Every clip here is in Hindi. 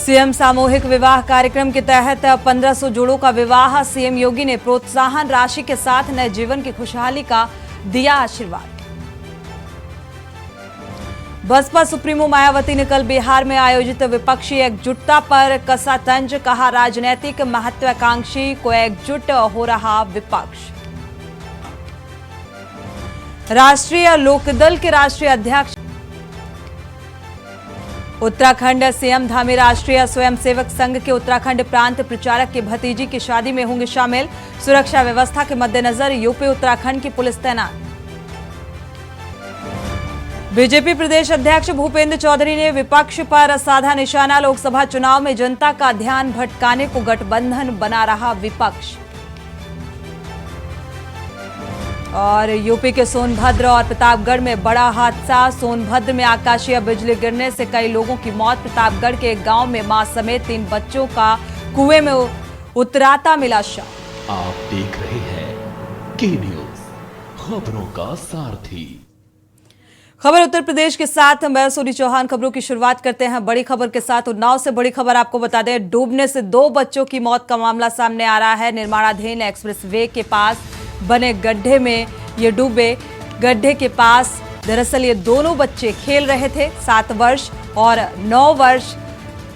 सीएम सामूहिक विवाह कार्यक्रम के तहत 1500 जोड़ों का विवाह। सीएम योगी ने प्रोत्साहन राशि के साथ नए जीवन की खुशहाली का दिया आशीर्वाद। बसपा सुप्रीमो मायावती ने कल बिहार में आयोजित विपक्षी एकजुटता पर कसा तंज। कहा, राजनीतिक महत्वाकांक्षी को एकजुट हो रहा विपक्ष। राष्ट्रीय लोकदल के राष्ट्रीय अध्यक्ष उत्तराखंड सीएम धामी राष्ट्रीय स्वयंसेवक संघ के उत्तराखंड प्रांत प्रचारक की भतीजी की शादी में होंगे शामिल। सुरक्षा व्यवस्था के मद्देनजर यूपी उत्तराखंड की पुलिस तैनात। बीजेपी प्रदेश अध्यक्ष भूपेंद्र चौधरी ने विपक्ष पर साधा निशाना। लोकसभा चुनाव में जनता का ध्यान भटकाने को गठबंधन बना रहा विपक्ष। और यूपी के सोनभद्र और प्रतापगढ़ में बड़ा हादसा। सोनभद्र में आकाशीय बिजली गिरने से कई लोगों की मौत। प्रतापगढ़ के एक गांव में मां समेत 3 बच्चों का कुएं में उतराता मिला शव। आप देख रहे हैं के न्यूज, खबरों का सारथी। खबर उत्तर प्रदेश के साथ मैं सूरी चौहान। खबरों की शुरुआत करते हैं बड़ी खबर के साथ। उन्नाव से बड़ी खबर आपको बता दें, डूबने से 2 बच्चों की मौत का मामला सामने आ रहा है। निर्माणाधीन एक्सप्रेस वे के पास बने गड्ढे में ये डूबे। गड्ढे के पास दरअसल ये दोनों बच्चे खेल रहे थे। 7 वर्ष और 9 वर्ष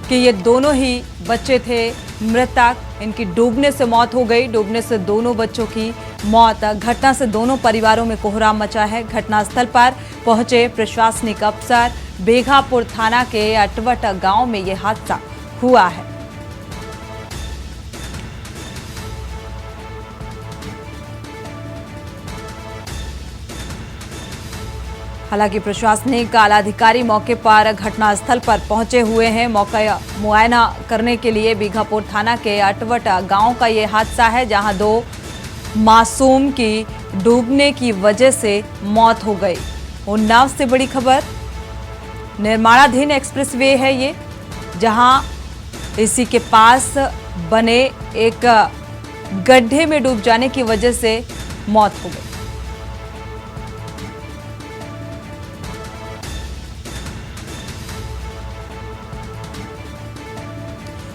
के ये दोनों ही बच्चे थे मृतक। इनकी डूबने से मौत हो गई। डूबने से दोनों बच्चों की मौत। घटना से दोनों परिवारों में कोहराम मचा है। घटनास्थल पर पहुंचे प्रशासनिक अफसर। बेघापुर थाना के अटवट गांव में ये हादसा हुआ है। हालांकि प्रशासनिक आलाधिकारी मौके पर घटनास्थल पर पहुंचे हुए हैं। मौका मुआयना करने के लिए बीघापुर थाना के अटवट गांव का ये हादसा है, जहां 2 मासूम की डूबने की वजह से मौत हो गई। उन्नाव से बड़ी खबर, निर्माणाधीन एक्सप्रेस वे है ये, जहां इसी के पास बने एक गड्ढे में डूब जाने की वजह से मौत हो गई।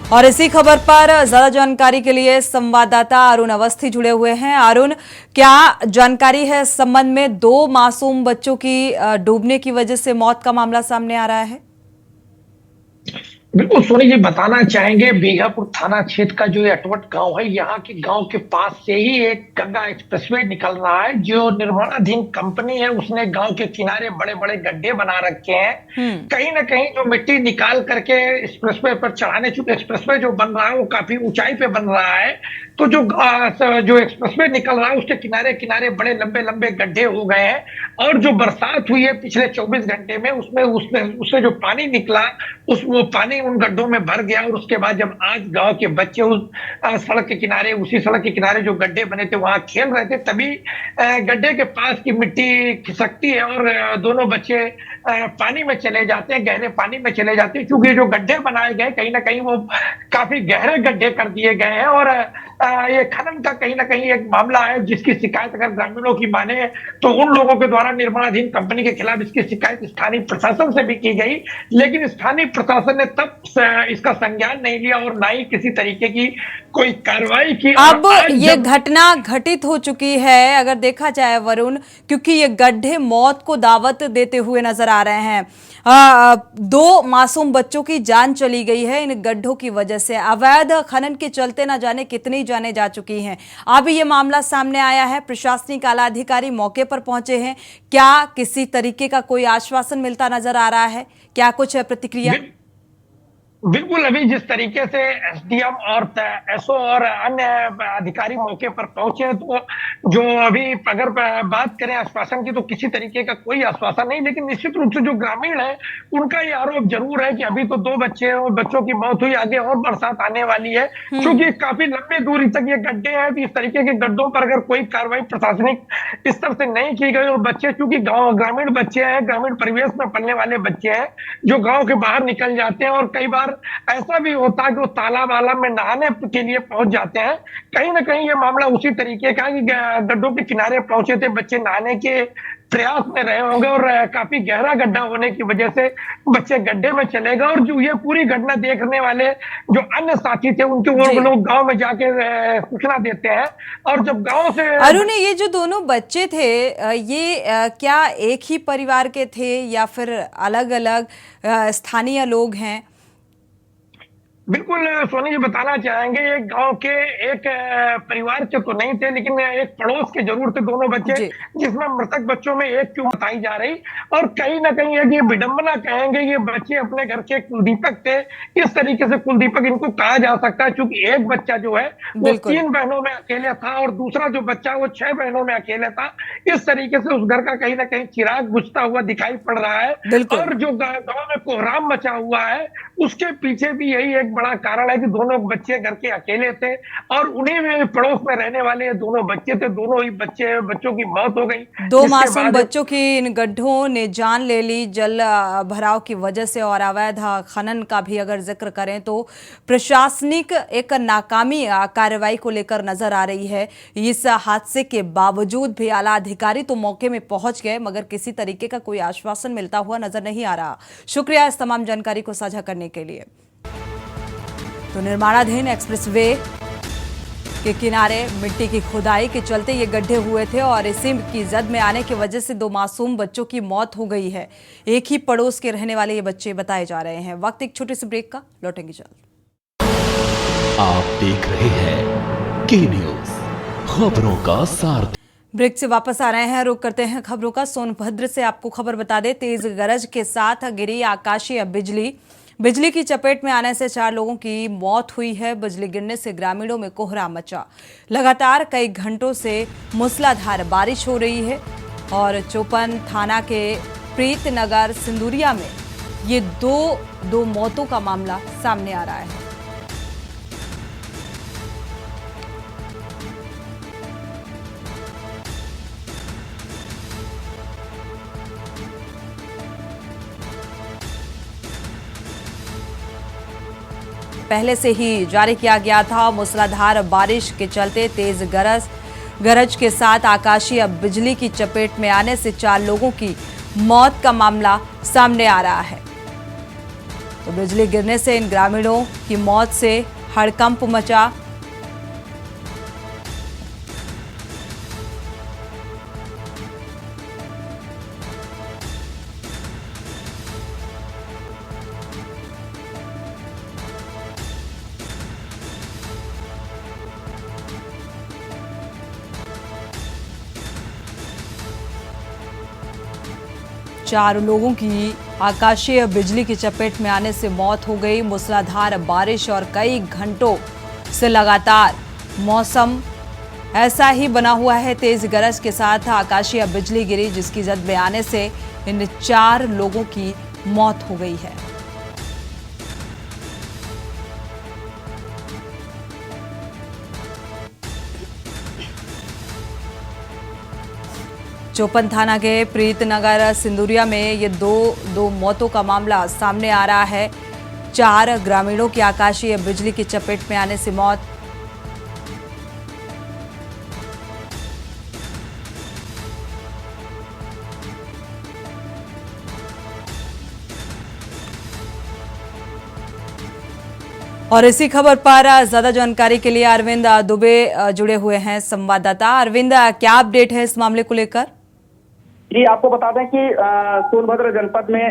और इसी खबर पर ज्यादा जानकारी के लिए संवाददाता अरुण अवस्थी जुड़े हुए हैं। अरुण, क्या जानकारी है इस संबंध में? 2 मासूम बच्चों की डूबने की वजह से मौत का मामला सामने आ रहा है। बिल्कुल सोनी जी, बताना चाहेंगे बीघापुर थाना क्षेत्र का जो अटवट गांव है, यहाँ के गांव के पास से ही एक गंगा एक्सप्रेसवे निकल रहा है। जो निर्माणाधीन कंपनी है उसने गांव के किनारे बड़े बड़े गड्ढे बना रखे हैं। कहीं ना कहीं जो मिट्टी निकाल करके एक्सप्रेसवे पर चढ़ाने, चूंकि एक्सप्रेसवे जो बन रहा है वो काफी ऊंचाई पे बन रहा है, तो जो एक्सप्रेसवे निकल रहा है उसके किनारे किनारे बड़े लंबे लंबे गड्ढे हो गए हैं। और जो बरसात हुई है पिछले 24 घंटे में, उससे जो पानी निकला वो पानी उन गड्ढों में भर गया। और उसके बाद जब आज गांव के बच्चे उस सड़क के किनारे, उसी सड़क के किनारे जो गड्ढे बने थे वहां खेल रहे थे, तभी गड्ढे के पास की मिट्टी खिसकती है और दोनों बच्चे पानी में चले जाते हैं, गहरे पानी में चले जाते हैं। क्योंकि जो गड्ढे बनाए गए कहीं ना कहीं वो काफी गहरे गड्ढे कर दिए गए हैं। और ये खनन का कहीं ना कहीं एक मामला है, जिसकी शिकायत अगर ग्रामीणों की माने तो उन लोगों के द्वारा निर्माणाधीन कंपनी के खिलाफ इसकी शिकायत स्थानीय प्रशासन से भी की गई, लेकिन स्थानीय प्रशासन ने तब इसका संज्ञान नहीं लिया और ना ही किसी तरीके की कोई कार्रवाई की। अब ये घटना घटित हो चुकी है अगर देखा जाए वरुण, क्योंकि ये गड्ढे मौत को दावत देते हुए नजर आ रहे हैं। 2 मासूम बच्चों की जान चली गई है इन गड्ढों की वजह से। अवैध खनन के चलते न जाने कितनी जाने जा चुकी हैं। अब ये मामला सामने आया है, प्रशासनिक आला अधिकारी मौके पर पहुंचे हैं। क्या किसी तरीके का कोई आश्वासन मिलता नजर आ रहा है? क्या कुछ प्रतिक्रिया? बिल्कुल, अभी जिस तरीके से एसडीएम और एसओ और अन्य अधिकारी मौके पर पहुंचे, तो जो अभी अगर बात करें आश्वासन की, तो किसी तरीके का कोई आश्वासन नहीं। लेकिन निश्चित रूप से जो ग्रामीण है उनका ये आरोप जरूर है कि अभी तो 2 बच्चों की मौत हुई, आगे और बरसात आने वाली है। क्योंकि काफी लंबी दूरी तक ये गड्ढे हैं, तो इस तरीके के गड्ढों पर अगर कोई कार्रवाई प्रशासनिक स्तर से नहीं की गई और बच्चे, चूंकि गाँव ग्रामीण बच्चे हैं, ग्रामीण परिवेश में पलने वाले बच्चे हैं, जो गाँव के बाहर निकल जाते हैं और कई बार ऐसा भी होता है कि वो तालाब वाला में नहाने के लिए पहुंच जाते हैं। कहीं ना कहीं ये मामला उसी तरीके का कि गड्ढों के किनारे पहुंचे थे बच्चे नहाने के प्रयास में रहे होंगे और काफी गहरा गड्ढा होने की वजह से बच्चे गड्ढे में चले गए। और जो ये पूरी घटना देखने वाले जो अन्य साथी थे उनके वो जी। लोग गांव में जाके सूचना देते हैं। और जब गांव से अरुण, ये जो दोनों बच्चे थे ये क्या एक ही परिवार के थे या फिर अलग अलग स्थानीय लोग हैं? बिल्कुल सोनी जी बताना चाहेंगे, ये गांव के एक परिवार के तो नहीं थे, लेकिन एक पड़ोस के जरूर थे दोनों बच्चे, जी। जिसमें मृतक बच्चों में एक क्यों बताई जा रही। और कहीं ना कहीं ये विडंबना कहेंगे, ये बच्चे अपने घर के कुलदीपक थे। इस तरीके से कुलदीपक इनको कहा जा सकता है, क्योंकि एक बच्चा जो है वो बिल्कुल। 3 बहनों में अकेले था और दूसरा जो बच्चा वो 6 बहनों में अकेले था। इस तरीके से उस घर का कहीं ना कहीं चिराग बुझता हुआ दिखाई पड़ रहा है। बिल्कुल। और जो गांव में कोहराम मचा हुआ है उसके पीछे भी यही एक बड़ा कारण है कि दोनों बच्चे घर के अकेले थे और उन्हीं में पड़ोस में रहने वाले दोनों बच्चे थे। दोनों ही बच्चों की मौत हो गई। दो जिसके मासूम बाद बच्चों की इन गड्ढों ने जान ले ली जल भराव की वजह से। और अवैध खनन का भी अगर जिक्र करें तो प्रशासनिक एक नाकामी कार्रवाई को लेकर नजर आ रही है। इस हादसे के बावजूद भी आला अधिकारी तो मौके में पहुंच गए, मगर किसी तरीके का कोई आश्वासन मिलता हुआ नजर नहीं आ रहा। शुक्रिया इस तमाम जानकारी को साझा करने के लिए। तो निर्माणाधीन एक्सप्रेसवे के किनारे मिट्टी की खुदाई के चलते ये गड्ढे हुए थे और इसी की जद में आने की वजह से 2 मासूम बच्चों की मौत हो गई है। एक ही पड़ोस के रहने वाले ये बच्चे बताए जा रहे हैं। वक्त एक छोटे से ब्रेक का, लौटेंगे जल्द। आप देख रहे हैं की न्यूज, खबरों का सार। ब्रेक से वापस आ रहे हैं, रुक करते हैं खबरों का। सोनभद्र से आपको खबर बता दें, तेज गरज के साथ गिरी आकाशीय बिजली की चपेट में आने से 4 लोगों की मौत हुई है। बिजली गिरने से ग्रामीणों में कोहराम मचा। लगातार कई घंटों से मूसलाधार बारिश हो रही है और चोपन थाना के प्रीतनगर सिंदूरिया में ये दो मौतों का मामला सामने आ रहा है। पहले से ही जारी किया गया था। मूसलाधार बारिश के चलते तेज गरज के साथ आकाशीय बिजली की चपेट में आने से 4 लोगों की मौत का मामला सामने आ रहा है। तो बिजली गिरने से इन ग्रामीणों की मौत से हड़कंप मचा। चार लोगों की आकाशीय बिजली की चपेट में आने से मौत हो गई। मूसलाधार बारिश और कई घंटों से लगातार मौसम ऐसा ही बना हुआ है। तेज गरज के साथ आकाशीय बिजली गिरी, जिसकी जद में आने से इन 4 लोगों की मौत हो गई है। चोपन थाना के प्रीतनगर सिंदूरिया में ये दो मौतों का मामला सामने आ रहा है। 4 ग्रामीणों की आकाशीय बिजली की चपेट में आने से मौत। और इसी खबर पर ज्यादा जानकारी के लिए अरविंद दुबे जुड़े हुए हैं, संवाददाता। अरविंद, क्या अपडेट है इस मामले को लेकर? जी, आपको बता दें कि सोनभद्र जनपद में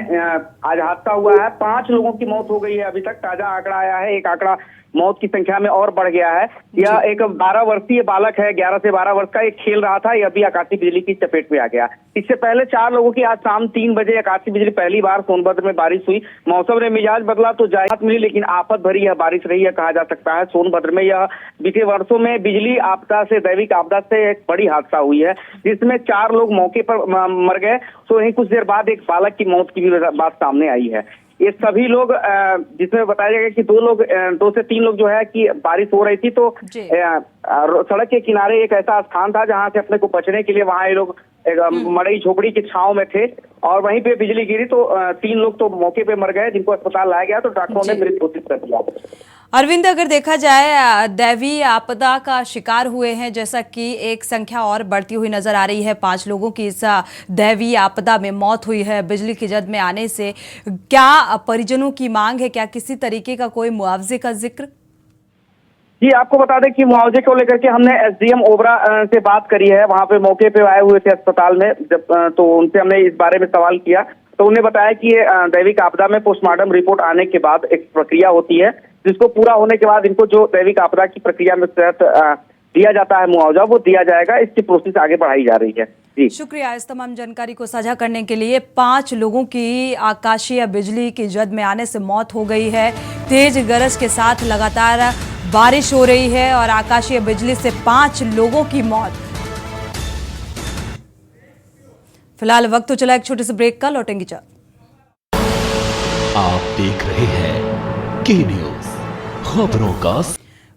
आज हादसा हुआ है। 5 लोगों की मौत हो गई है। अभी तक ताजा आंकड़ा आया है। एक आंकड़ा मौत की संख्या में और बढ़ गया है। यह एक 12 वर्षीय बालक है, 11 से 12 वर्ष का। एक खेल रहा था, यह भी आकाशीय बिजली की चपेट में आ गया। इससे पहले 4 लोगों की आज शाम 3 बजे आकाशीय बिजली पहली बार सोनभद्र में बारिश हुई। मौसम ने मिजाज बदला तो राहत मिली, लेकिन आफत भरी यह बारिश रही है, कहा जा सकता है। सोनभद्र में यह बीते वर्षों में बिजली आपदा से, दैविक आपदा से एक बड़ी हादसा हुई है, जिसमें 4 लोग मौके पर मर गए। तो वहीं कुछ देर बाद एक बालक की मौत की भी बात सामने आई है। ये सभी लोग, जिसमें बताया जाएगा कि 2 से 3 लोग जो है कि बारिश हो रही थी तो सड़क के किनारे एक ऐसा स्थान था जहां से अपने को बचने के लिए वहां ये लोग एक मड़ई झोपड़ी की छांव में थे और वहीं पे बिजली गिरी तो 3 लोग तो मौके पे मर गए, जिनको अस्पताल लाया गया तो डॉक्टरों ने मृत घोषित कर दिया। अरविंद, अगर देखा जाए दैवीय आपदा का शिकार हुए हैं, जैसा कि एक संख्या और बढ़ती हुई नजर आ रही है, 5 लोगों की इस दैवीय आपदा में मौत हुई है बिजली की जद में आने से, क्या परिजनों की मांग है? क्या किसी तरीके का कोई मुआवजे का जिक्र? जी, आपको बता दें कि मुआवजे को लेकर के हमने एसडीएम ओबरा से बात करी है। वहां पे मौके पे आए हुए थे अस्पताल में, जब तो उनसे हमने इस बारे में सवाल किया तो उन्हें बताया कि ये दैविक आपदा में पोस्टमार्टम रिपोर्ट आने के बाद एक प्रक्रिया होती है, जिसको पूरा होने के बाद इनको जो दैविक आपदा की प्रक्रिया में तहत दिया जाता है मुआवजा, वो दिया जाएगा। इसकी प्रोसेस आगे बढ़ाई जा रही है। जी शुक्रिया इस तमाम जानकारी को साझा करने के लिए। 5 लोगों की आकाशीय बिजली की जद में आने से मौत हो गई है। तेज गरज के साथ लगातार बारिश हो रही है और आकाशीय बिजली से 5 लोगों की मौत। फिलहाल वक्त तो चला एक छोटे से ब्रेक का, लौटेंगे जल्द। आप देख रहे हैं के न्यूज खबरों का।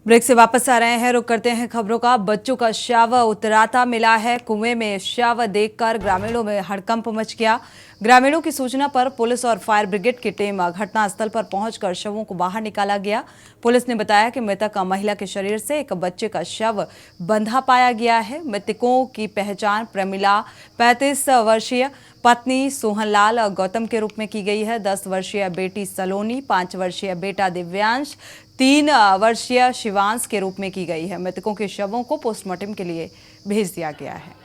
ब्रेक से वापस आ रहे हैं, रुक करते हैं खबरों का। बच्चों का शव उतराता मिला है। कुएं में शव देखकर ग्रामीणों में हड़कंप मच गया। ग्रामीणों की सूचना पर पुलिस और फायर ब्रिगेड की टीम घटनास्थल पर पहुंचकर शवों को बाहर निकाला गया। पुलिस ने बताया कि मृतक महिला के शरीर से एक बच्चे का शव बंधा पाया गया है। मृतकों की पहचान प्रमिला 35 वर्षीय पत्नी सोहनलाल गौतम के रूप में की गई है। 10 वर्षीय बेटी सलोनी, 5 वर्षीय बेटा दिव्यांश, 3 वर्षीय शिवांश के रूप में की गई है। मृतकों के शवों को पोस्टमार्टम के लिए भेज दिया गया है।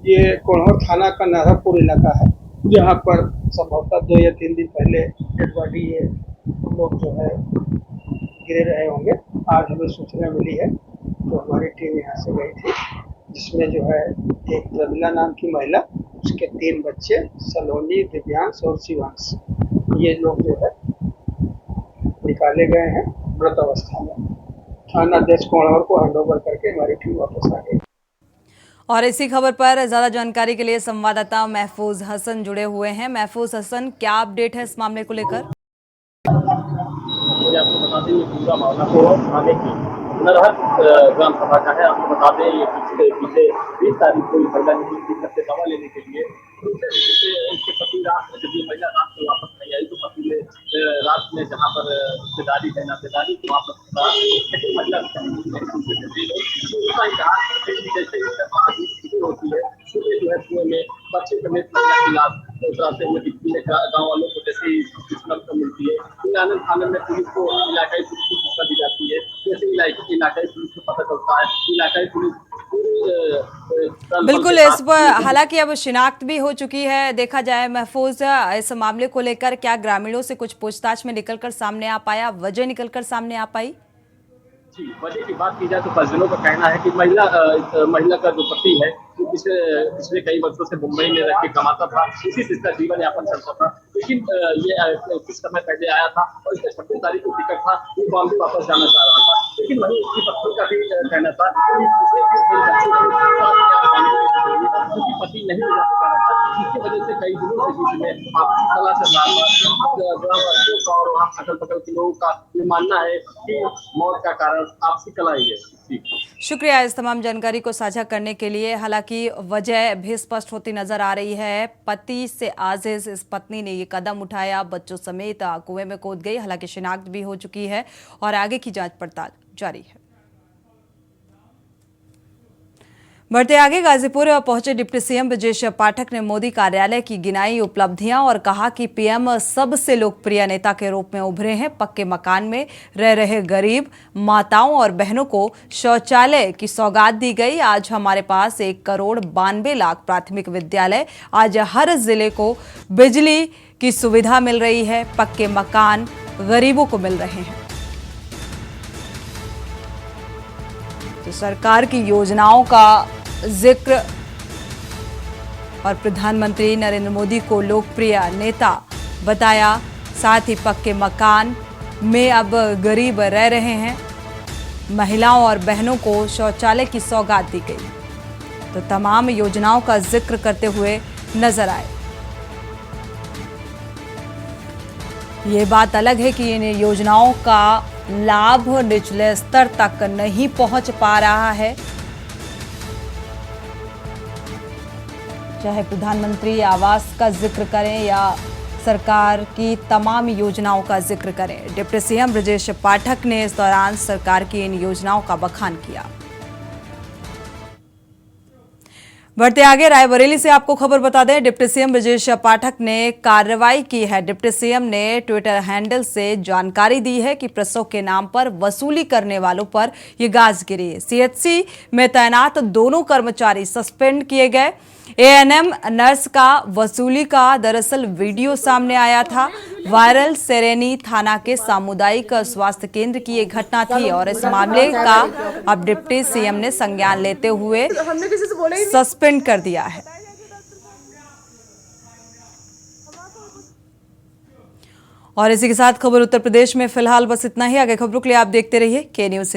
ये कोल्हार थाना का नारापुर इलाका है, जहाँ पर संभवतः 2 या 3 दिन पहले डेड बॉडी ये लोग जो है गिरे रहे होंगे। आज हमें सूचना मिली है तो हमारी टीम यहाँ से गई थी, जिसमें जो है एक प्रमिला नाम की महिला, उसके 3 बच्चे सलोनी, दिव्यांश और शिवांश, ये लोग जो है निकाले गए हैं मृत अवस्था में। थाना अध्यक्ष कोल्हार को हैंडओवर करके हमारी टीम वापस आ गई। और इसी खबर पर ज्यादा जानकारी के लिए संवाददाता महफूज हसन जुड़े हुए हैं। महफूज हसन, क्या अपडेट है इस मामले को लेकर? मुझे आपको बता दें, ये पूरा मामला को थाने की नरहर ग्राम सभा का है। आपको बता दें, ये पिछले 20 तारीख को महिला निकली घर से दवा लेने के लिए। उसके पति रात, जब ये महिला रात को वापस नहीं आई तो पति ने रात में जहाँ पर रिश्तेदारी है, नातेदारी को वापस महिला होती है, सुबह जो है कुएं में बच्चे समेत महिला की लाश उतराते हुए दिखती है। गाँव वालों को जैसे ही सूचना मिलती है, आनंद आनंद में पुलिस को इलाकाई पुलिस को सूचना दी जाती है। जैसे इलाकाई पुलिस को पता चलता है, इलाकाई पुलिस बिल्कुल इस पर हालांकि अब शिनाख्त भी हो चुकी है। देखा जाए महफूज, इस मामले को लेकर क्या ग्रामीणों से कुछ पूछताछ में निकलकर सामने आ पाया, वजह निकलकर सामने आ पाई? जी, वजह की बात की जाए तो परिजनों का कहना है कि महिला का जो पति है वो पिछले कई वर्षों से मुंबई में रह के कमाता था, इसी से इसका जीवन यापन चलता था। लेकिन ये कुछ समय पहले आया था और इसका 26 तारीख को टिकट था, वो बॉम्बे वापस जाना चाह रहा था। लेकिन वहीं उसकी पत्नी का भी कहना था कि पति नहीं मिल सका था, जिसकी वजह से कई दिनों से बीच में आपसी कला चल रहा था। और वहाँ अगल बगल के लोगों का ये मानना है कि मौत का कारण आपसी कला ही है। शुक्रिया इस तमाम जानकारी को साझा करने के लिए। हालांकि वजह भी स्पष्ट होती नजर आ रही है। पति से आजिज इस पत्नी ने ये कदम उठाया, बच्चों समेत कुएं में कूद गई। हालांकि शिनाख्त भी हो चुकी है और आगे की जांच पड़ताल जारी है। बढ़ते आगे, गाजीपुर पहुंचे डिप्टी सीएम ब्रजेश पाठक ने मोदी कार्यालय की गिनाई उपलब्धियां और कहा कि पीएम सबसे लोकप्रिय नेता के रूप में उभरे हैं। पक्के मकान में रह रहे गरीब माताओं और बहनों को शौचालय की सौगात दी गई। आज हमारे पास 1,92,00,000 प्राथमिक विद्यालय, आज हर जिले को बिजली की सुविधा मिल रही है, पक्के मकान गरीबों को मिल रहे हैं। तो सरकार की योजनाओं का जिक्र और प्रधानमंत्री नरेंद्र मोदी को लोकप्रिय नेता बताया। साथ ही पक्के मकान में अब गरीब रह रहे हैं, महिलाओं और बहनों को शौचालय की सौगात दी गई। तो तमाम योजनाओं का जिक्र करते हुए नजर आए। ये बात अलग है कि इन योजनाओं का लाभ निचले स्तर तक नहीं पहुंच पा रहा है। चाहे प्रधानमंत्री आवास का जिक्र करें या सरकार की तमाम योजनाओं का जिक्र करें। डिप्टी सीएम ब्रजेश पाठक ने इस दौरान सरकार की इन योजनाओं का बखान किया। बढ़ते आगे, रायबरेली से आपको खबर बता दें, डिप्टी सीएम ब्रजेश पाठक ने कार्रवाई की है। डिप्टी सीएम ने ट्विटर हैंडल से जानकारी दी है कि प्रसव के नाम पर वसूली करने वालों पर यह गाज गिरी। सीएचसी में तैनात दोनों कर्मचारी सस्पेंड किए गए। एएनएम नर्स का वसूली का दरअसल वीडियो सामने आया था। वायरल सेरेनी थाना के सामुदायिक स्वास्थ्य केंद्र की एक घटना थी और इस मामले का अब डिप्टी सीएम ने संज्ञान लेते हुए सस्पेंड कर दिया है। और इसी के साथ खबर उत्तर प्रदेश में फिलहाल बस इतना ही। आगे खबरों के लिए आप देखते रहिए के न्यूज़।